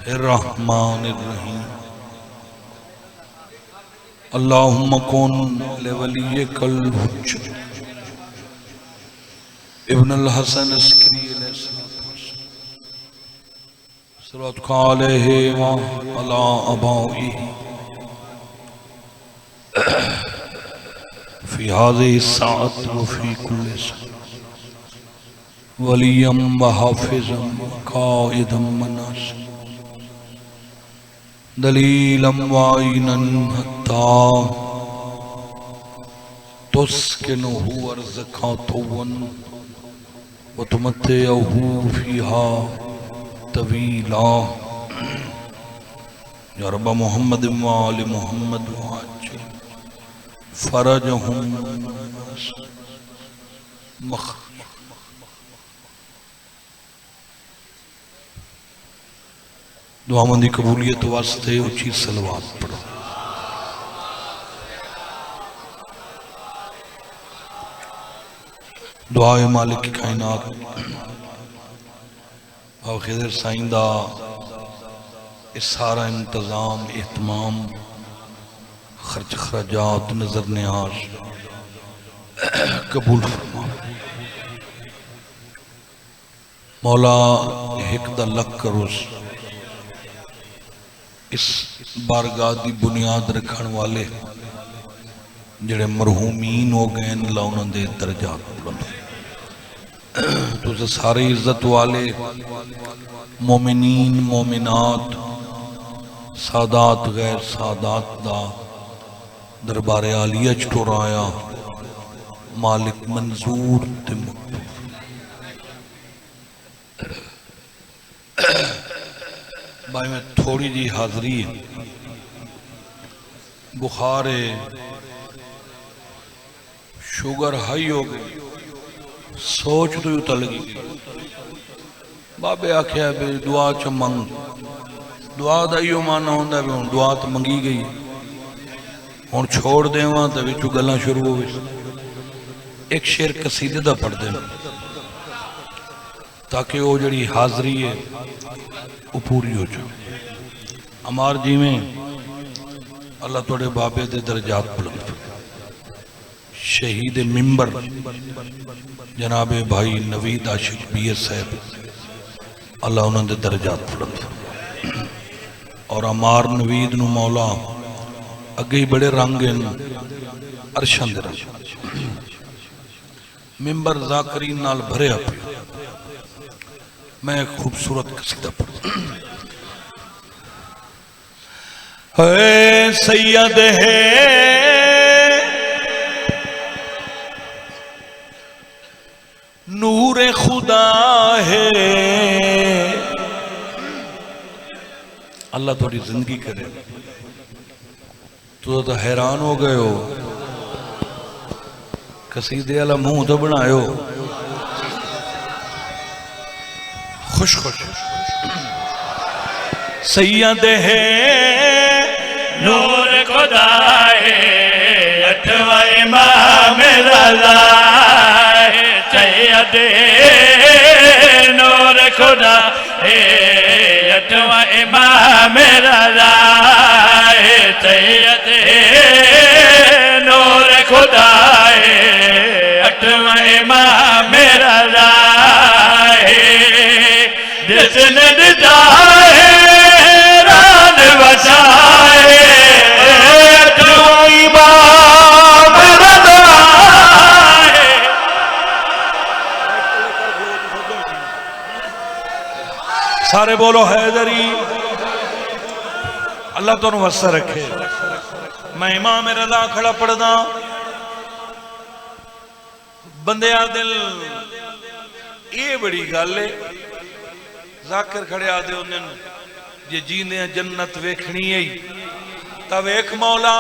अर्रहमानिर्रहीम। अल्लाहुम्मा कुन लिवलिय्यकल हुज्जत इब्नुल हसन अस्करी सल्लल्लाहु अलैहि व अला अबाइही फी हाज़िहि साअत व फी कुल्लि साअत वलियम व हाफिज़म काइदम व नासिर दलीलम व आइनन हत्ता तुस्किनुहु अर्ज़क़तवन व तुमत्तिअहु फ़ीहा तवीला। या रब्ब मुहम्मद व आलि मुहम्मद व आज्जिल फ़रजहुम दुआमंदी कबूलियत वास्ते उची सलवात पढ़ो। दुआए मालिक कायनात और खिदर साईं दा इस सारा इंतजाम एहतमाम खर्च खराजात नजर न्याज कबूल फरमा। मौला हिक दा लख करोस इस बारगाह की बुनियाद रखने वाले जेड़े मरहूमीन हो गए ला उन्होंने दर्जात बुलंद। तुस सारे इज्जत वाले मोमिनीन मोमिनात सादात गैर सादात दा दरबारे आलिया च टुराया मालिक मंजूर ते भाई में थोड़ी जी हाजरी है, बुखार है, शुगर हाई हो गई, सोच तो उतल गई। बाबे आख्या भी दुआ च मंग, दुआ का इो माना होंगे भी हूँ दुआ तो मंगी गई, हूँ छोड़ देव तो बिचू गल्लां शुरू हो गई। एक शेर कसीदे का पढ़ते ताकि वो जड़ी हाजरी है वो पूरी हो जाए। अमार जी में अल्लाह थोड़े बाबे दे दर्जात बुलंद। शहीद मिंबर जनाबे भाई नवीद आशिक बीएस साहब अल्लाह उन्होंने दर्जात बुलंद। और अमार नवीद नू मौला अगे ही बड़े रंग अरशां दे रंग। मिंबर जाकरीन नाल भरिया पे। मैं एक खूबसूरत कसीदा पढ़ता। है सैयद है नूर खुदा है। अल्लाह थोड़ी जिंदगी करे तो हैरान हो गए हो। कसीदे वाला मुंह तो बनायो खुश खुश। सैयद है नूर खुदा है अठवां इमाम रज़ा है। सैयद नूर खुदा है अठवां इमाम रज़ा है। सैयद नूर खुदा है अठवां इमाम रज़ा है। जिसने दिता है रान बचाए अठवां इमाम रज़ा है। सारे बोलो हैदरी। अल्लाह तो वसा रखे। मैं इमाम रज़ा खड़ा पढ़दा बंदिया दिल ये बड़ी गल है। जाकिर खड़े आदे उन्हें जे जींदे जन्नत वेखनी है ता वेख मौला।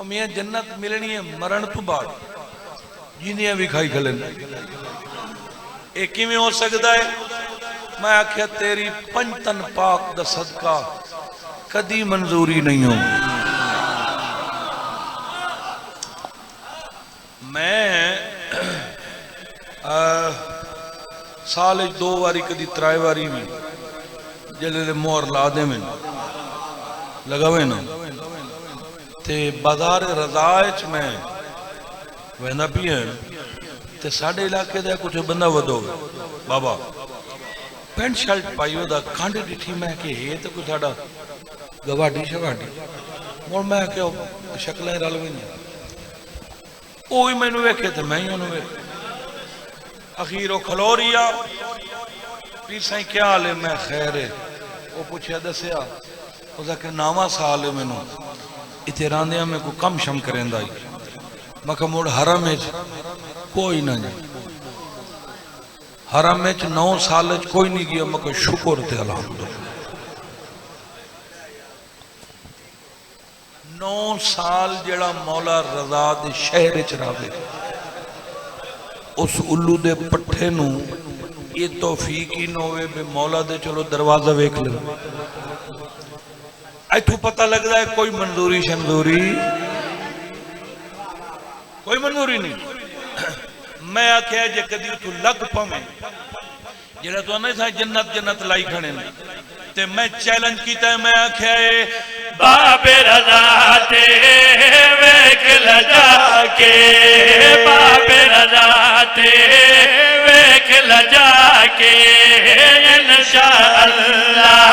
मैं जन्नत मिलनी है मरण तो बाद, जींदियां भी खाई खले। ये किवें हो सकता है? मैं आख्या तेरी पंचतन पाक दा सदका कदी मंजूरी नहीं हो। मैं साल 2 बारी कदी 3 बारी भी जल्ले मोहर ला दे में लगावे ना ते बाजार रजा मैं वहदा पिया ते साडे इलाके का कुछ बंदा वधो बाबा पेंट शर्ट पाई वह खंड डिठी मैं कि ये तो कोई साडा गवाडी शवाडी और मैं क्या शक्लें रल भी नहीं वो भी मैनू वेखे तो मैं ही उन्होंने वेख अखीर वो खलो रही आ पीर साईं क्या हाल है मैं खैर है वो पूछया दसिया उसका नावा साल है मैनू इतने रांदिया में कोई कम शम करेंदा मैं कहा मुड़ हरम कोई ना जी हरम 9 साल कोई नहीं गया मैं शुक्र थे अल्हम्दुलिल्लाह 9 साल जड़ा मौला रजा दे शहर च रहे उस उल्लू दे पट्ठे नू ये तौफीक ही न होवे बे मौला दे चलो दरवाजा वेख ले इथों पता लगता है कोई मंजूरी शंजूरी कोई मंजूरी नहीं मैं आख्या जे कदी तू लग पवे जेड़ा तू आना था जन्नत जन्नत लाई खड़े ने ते मैं चैलेंज किया मैं आख्या बाबे रजा ते वेख लजा के बाबे रजा ते वेख लजा के इंशाअल्लाह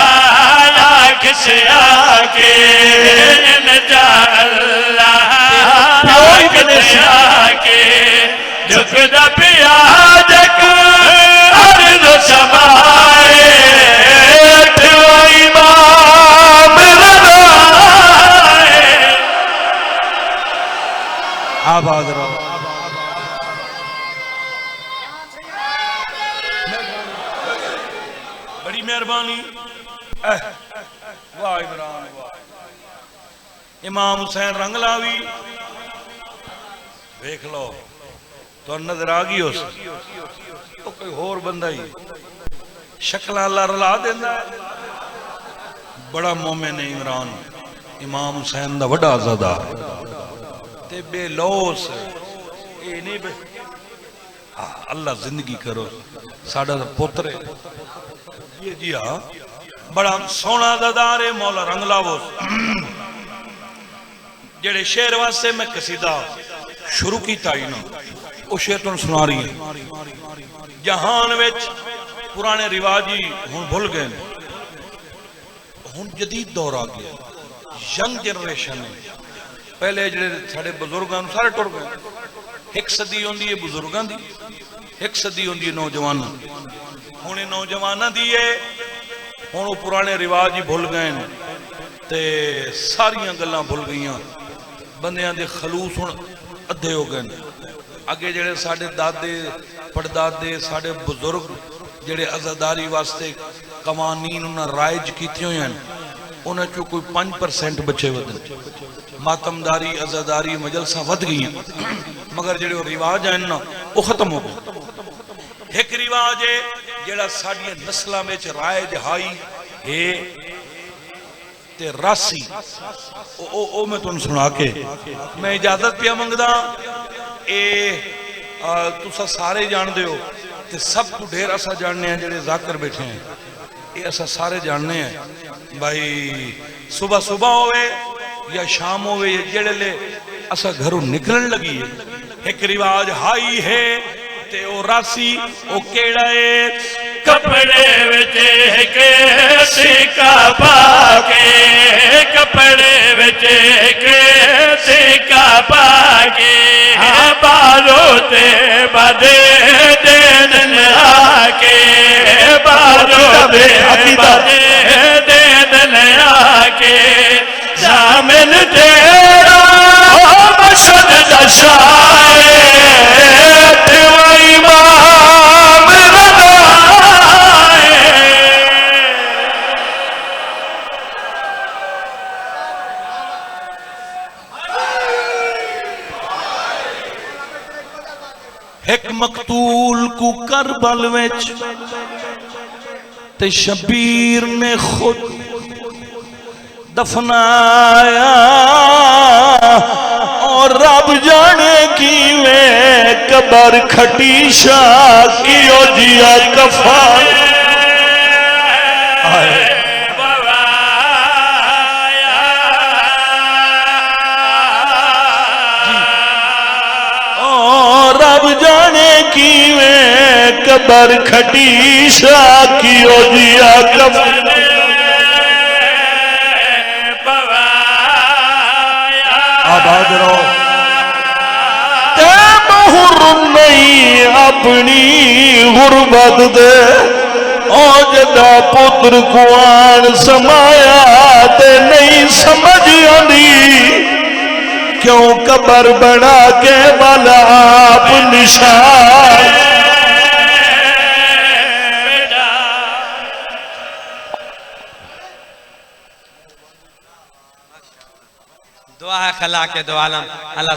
लाख से आके इंशाअल्लाह लाख से आके झुकदा पिया जग अर्ज़ समाए आबाद रहो बड़ी मेहरबानी वाह इमरान वाह इमाम हुसैन रंगलावी देख लो तो नजर आ गई उस तो कोई होर बंदा ही शक्ल अल्लाह रला देंदा बड़ा मोमिन है इमरान इमाम हुसैन दा वड्डा अज़ादार ते बेलौस ये नहीं बे हाँ अल्लाह जिंदगी करो साडा पुत्र ये जी हाँ बड़ा सोना अज़ादार है मौला रंगलावो जेड़े शेर वास्ते मैं कसीदा शुरू किया ही ना वो शेर तुम सुना रही है जहान विच पुराने रिवाज ही हुण भुल गए हुण जदीद दौर आ गया यंग जनरेशन है पहले जेडे साडे बुजुर्गां नूं सारे टुर गए एक सदी होंदी है बुजुर्गां दी एक सदी होंदी है नौजवानां हुण नौजवानां दी है हुण पुराने रिवाज ही भुल गए ते सारियां गल्लां भुल गईयां बंदियां दे खलूस हुण अद्धे हो गए अगे जेडे साडे दादे पड़दादे साडे बुजुर्ग जेडे अज़ादारी वास्ते कवानीन उन्हें राइज कीते हुए हैं उन्हें चो कोई 5% बचे वधन मातमदारी अज़ादारी मजलसा वध गई मगर जेडे रिवाज हैं ना वो खत्म हो गए एक रिवाज है जेड़ा साडियां नस्लां विच राइज हाई है ते रासी ओ मैं तुहानूं सुना के मैं इजाजत पिया मंगदा ए तुसा सारे जानदे हो ते सब तो ढेर असा जानने हैं जेडे जाकर बैठे हैं ये असा सारे जानने हैं भाई सुबह सुबह होवे या शाम होवे या जेड़े ले असा घरों निकलन लगी है एक रिवाज हाई है ते ओ रासी ओ केड़ा है कपड़े विच के सिक्का पाके कपड़े विच के सिक्का पाके बालों ते बदे देन आके बालों ते बदे देन आके शामिल तेरा मशद दशाए एक मकतूल को करबल विच ते शबीर ने खुद दफनाया और रब जाने की वे कबर खटी शाह कियो जिया कीवें कबर खटी शाकियो जिया कबर आबाद रहो ते बहुर नहीं अपनी गुरबत दे ओ जदा पुत्र कुआन समाया ते नहीं समझ आंदी क्यों कबर बना के वाला आप निशान दुआ है खला के दो आलम अल्लाह